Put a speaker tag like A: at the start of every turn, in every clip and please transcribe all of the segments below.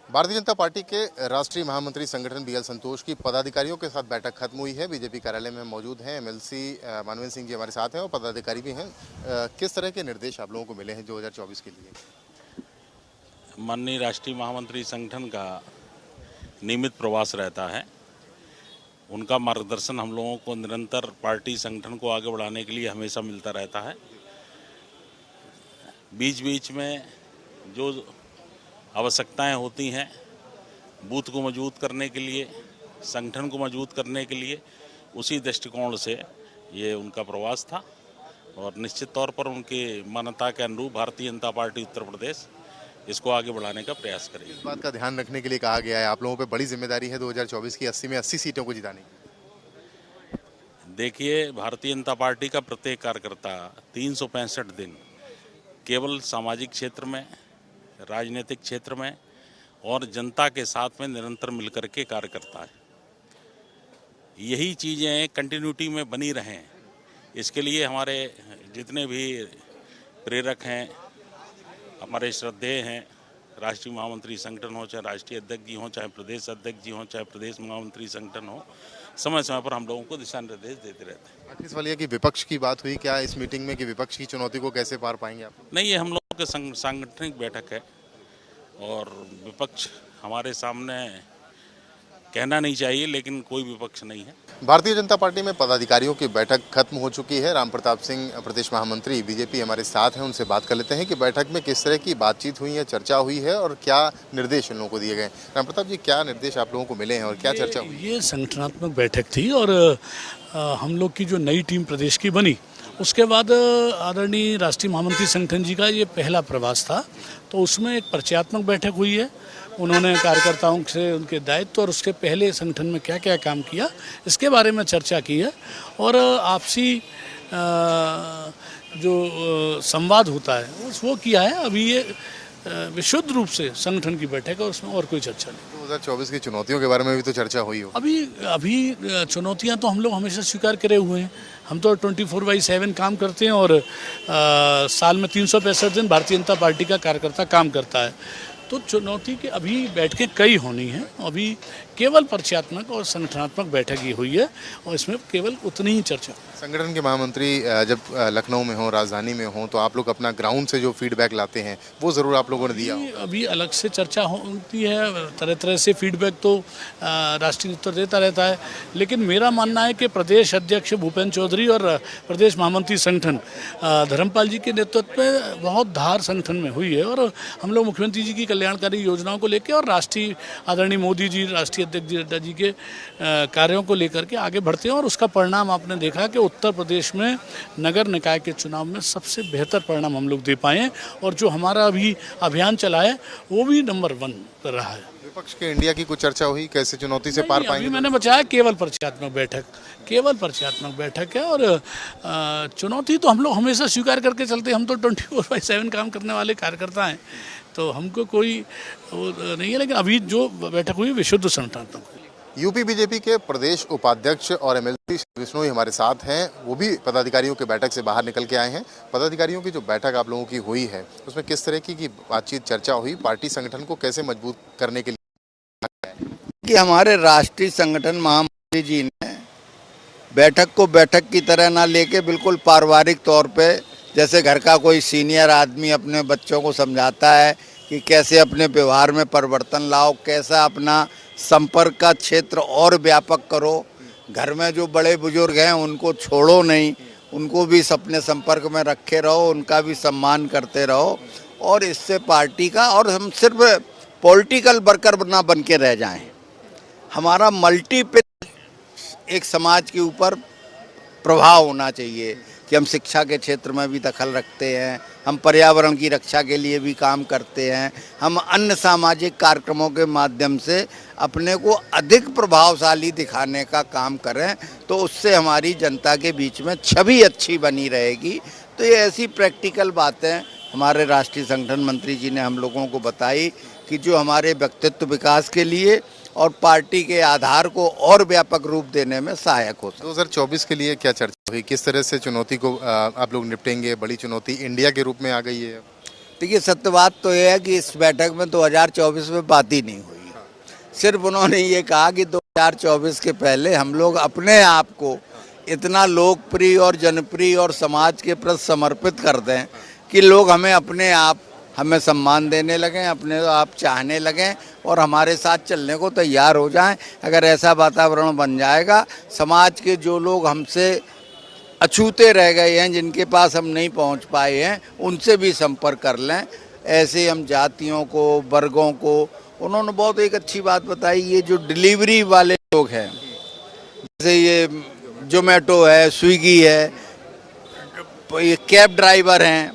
A: Bharatiya Janata party के राष्ट्रीय महामंत्री संगठन बीएल संतोष की पदाधिकारियों के साथ बैठक खत्म हुई है। बीजेपी कार्यालय में मौजूद हैं एमएलसी मानवेंद्र सिंह जी हमारे साथ हैं और पदाधिकारी भी हैं। किस तरह के निर्देश आप लोगों को मिले हैं 2024 के लिए?
B: माननीय राष्ट्रीय महामंत्री संगठन का नियमित प्रवास रहता है। उनका मार्गदर्शन हम लोगों को निरंतर पार्टी संगठन को आगे बढ़ाने के लिए हमेशा मिलता रहता है। बीच बीच में जो आवश्यकताएं होती हैं बूथ को मजबूत करने के लिए, संगठन को मजबूत करने के लिए, उसी दृष्टिकोण से ये उनका प्रवास था और निश्चित तौर पर उनकी मान्यता के अनुरूप भारतीय जनता पार्टी उत्तर प्रदेश इसको आगे बढ़ाने का प्रयास करेगी।
A: इस बात का ध्यान रखने के लिए कहा गया है, आप लोगों पे बड़ी जिम्मेदारी है 2024 की 80 में 80 सीटों को जिताने की।
B: देखिए, भारतीय जनता पार्टी का प्रत्येक कार्यकर्ता 365 दिन केवल सामाजिक क्षेत्र में, राजनीतिक क्षेत्र में और जनता के साथ में निरंतर मिलकर के कार्य करता है। यही चीज़ें कंटिन्यूटी में बनी रहें, इसके लिए हमारे जितने भी प्रेरक हैं, हमारे श्रद्धेय हैं, राष्ट्रीय महामंत्री संगठन हो, चाहे राष्ट्रीय अध्यक्ष जी हों, चाहे प्रदेश अध्यक्ष जी हों, चाहे प्रदेश महामंत्री संगठन हो, समय समय पर हम लोगों को दिशा निर्देश देते रहते हैं।
A: आखिर सवाल यह कि विपक्ष की बात हुई क्या इस मीटिंग में कि विपक्ष की चुनौती को कैसे पार पाएंगे आप?
B: नहीं, ये हम लोगों के सांगठनिक बैठक है और विपक्ष हमारे सामने कहना नहीं चाहिए, लेकिन कोई विपक्ष नहीं है।
A: भारतीय जनता पार्टी में पदाधिकारियों की बैठक खत्म हो चुकी है। राम प्रताप सिंह प्रदेश महामंत्री बीजेपी हमारे साथ हैं, उनसे बात कर लेते हैं कि बैठक में किस तरह की बातचीत हुई है, चर्चा हुई है और क्या निर्देश उन लोगों को दिए गए। राम प्रताप जी, क्या निर्देश आप लोगों को मिले हैं और क्या चर्चा हुई?
C: ये संगठनात्मक बैठक थी और हम लोग की जो नई टीम प्रदेश की बनी उसके बाद आदरणीय राष्ट्रीय महामंत्री संगठन जी का ये पहला प्रवास था, तो उसमें एक परिचयात्मक बैठक हुई है। उन्होंने कार्यकर्ताओं से उनके दायित्व और उसके पहले संगठन में क्या क्या काम किया इसके बारे में चर्चा की है और आपसी जो संवाद होता है वो किया है। अभी ये विशुद्ध रूप से संगठन की बैठक है, उसमें और कोई चर्चा नहीं।
A: 2024 की चुनौतियों के बारे में भी तो चर्चा हुई हो।
C: अभी चुनौतियां तो हम लोग हमेशा स्वीकार करे हुए हैं। हम तो 24/7 काम करते हैं और साल में 365 दिन भारतीय जनता पार्टी का कार्यकर्ता काम करता है। तो चुनौती के अभी बैठकें कई होनी हैं। अभी केवल परिचयात्मक और संगठनात्मक बैठक ही हुई है और इसमें केवल उतनी ही चर्चा।
A: संगठन के महामंत्री जब लखनऊ में हो, राजधानी में हो, तो आप लोग अपना ग्राउंड से जो फीडबैक लाते हैं वो ज़रूर आप लोगों ने दिया हो।
C: अभी अलग से चर्चा होती है, तरह तरह से फीडबैक तो राष्ट्रीय नेतृत्व देता रहता है, लेकिन मेरा मानना है कि प्रदेश अध्यक्ष भूपेंद्र चौधरी और प्रदेश महामंत्री संगठन धर्मपाल जी के नेतृत्व में बहुत धार संगठन में हुई है और हम लोग मुख्यमंत्री जी की कल्याणकारी योजनाओं को लेकर और राष्ट्रीय आदरणीय मोदी जी, राष्ट्रीय अध्यक्ष जी नड्डा जी के कार्यों को लेकर के आगे बढ़ते हैं और उसका परिणाम आपने देखा कि उत्तर प्रदेश में नगर निकाय के चुनाव में सबसे बेहतर परिणाम हम लोग दे पाए हैं और जो हमारा अभी अभियान चला है वो भी नंबर 1 पर रहा है।
A: विपक्ष के इंडिया की कुछ चर्चा हुई, कैसे चुनौती से पार पाएंगे?
C: मैंने बताया केवल परिचयात्मक बैठक है और चुनौती तो हम लोग हमेशा स्वीकार करके चलते हैं। हम तो 24/7 काम करने वाले कार्यकर्ता हैं, तो हमको कोई वो नहीं है, लेकिन अभी जो बैठक हुई विशुद्ध संगठनात्मक हुई।
A: यूपी बीजेपी के प्रदेश उपाध्यक्ष और एमएलसी विष्णु हमारे साथ हैं, वो भी पदाधिकारियों की बैठक से बाहर निकल के आए हैं। पदाधिकारियों की जो बैठक आप लोगों की हुई है उसमें किस तरह की बातचीत चर्चा हुई, पार्टी संगठन को कैसे मजबूत करने के लिए?
D: कि हमारे राष्ट्रीय संगठन महामंत्री जी ने बैठक को बैठक की तरह ना लेके बिल्कुल पारिवारिक तौर पे, जैसे घर का कोई सीनियर आदमी अपने बच्चों को समझाता है कि कैसे अपने व्यवहार में परिवर्तन लाओ, कैसा अपना संपर्क का क्षेत्र और व्यापक करो, घर में जो बड़े बुजुर्ग हैं उनको छोड़ो नहीं, उनको भी अपने संपर्क में रखे रहो, उनका भी सम्मान करते रहो और इससे पार्टी का, और हम सिर्फ पॉलिटिकल वर्कर ना बन के रह जाएं। हमारा मल्टीपल एक समाज के ऊपर प्रभाव होना चाहिए कि हम शिक्षा के क्षेत्र में भी दखल रखते हैं, हम पर्यावरण की रक्षा के लिए भी काम करते हैं, हम अन्य सामाजिक कार्यक्रमों के माध्यम से अपने को अधिक प्रभावशाली दिखाने का काम करें, तो उससे हमारी जनता के बीच में छवि अच्छी बनी रहेगी। तो ये ऐसी प्रैक्टिकल बातें हमारे राष्ट्रीय संगठन मंत्री जी ने हम लोगों को बताई कि जो हमारे व्यक्तित्व विकास के लिए और पार्टी के आधार को और व्यापक रूप देने में सहायक हो।
A: 2024 के लिए क्या चर्चा हुई, किस तरह से चुनौती को आप लोग निपटेंगे? बड़ी चुनौती इंडिया के रूप में आ गई है।
D: देखिए, सत्य बात तो यह है कि इस बैठक में 2024 में बात ही नहीं हुई। सिर्फ उन्होंने ये कहा कि 2024 के पहले हम लोग अपने आप को इतना लोकप्रिय और जनप्रिय और समाज के प्रति समर्पित कर दें कि लोग हमें सम्मान देने लगें, अपने आप चाहने लगें और हमारे साथ चलने को तैयार हो जाएं। अगर ऐसा वातावरण बन जाएगा, समाज के जो लोग हमसे अछूते रह गए हैं, जिनके पास हम नहीं पहुंच पाए हैं, उनसे भी संपर्क कर लें। ऐसे हम जातियों को, वर्गों को, उन्होंने बहुत एक अच्छी बात बताई, ये जो डिलीवरी वाले लोग हैं, जैसे ये जोमेटो है, स्विगी है, ये कैब ड्राइवर हैं,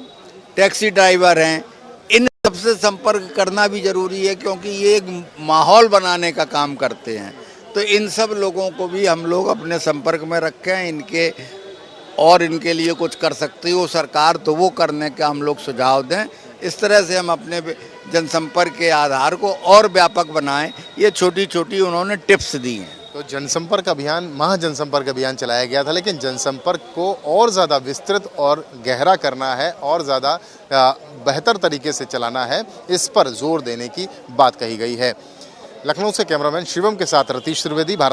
D: टैक्सी ड्राइवर हैं, इन सबसे संपर्क करना भी ज़रूरी है, क्योंकि ये एक माहौल बनाने का काम करते हैं। तो इन सब लोगों को भी हम लोग अपने संपर्क में रखें, इनके लिए कुछ कर सकती हो सरकार तो वो करने का हम लोग सुझाव दें। इस तरह से हम अपने जनसंपर्क के आधार को और व्यापक बनाएं। ये छोटी छोटी उन्होंने टिप्स दी हैं।
A: तो जनसंपर्क अभियान, महाजनसंपर्क अभियान चलाया गया था, लेकिन जनसंपर्क को और ज़्यादा विस्तृत और गहरा करना है और ज़्यादा बेहतर तरीके से चलाना है, इस पर जोर देने की बात कही गई है। लखनऊ से कैमरामैन शिवम के साथ रतीश त्रिवेदी, भारत।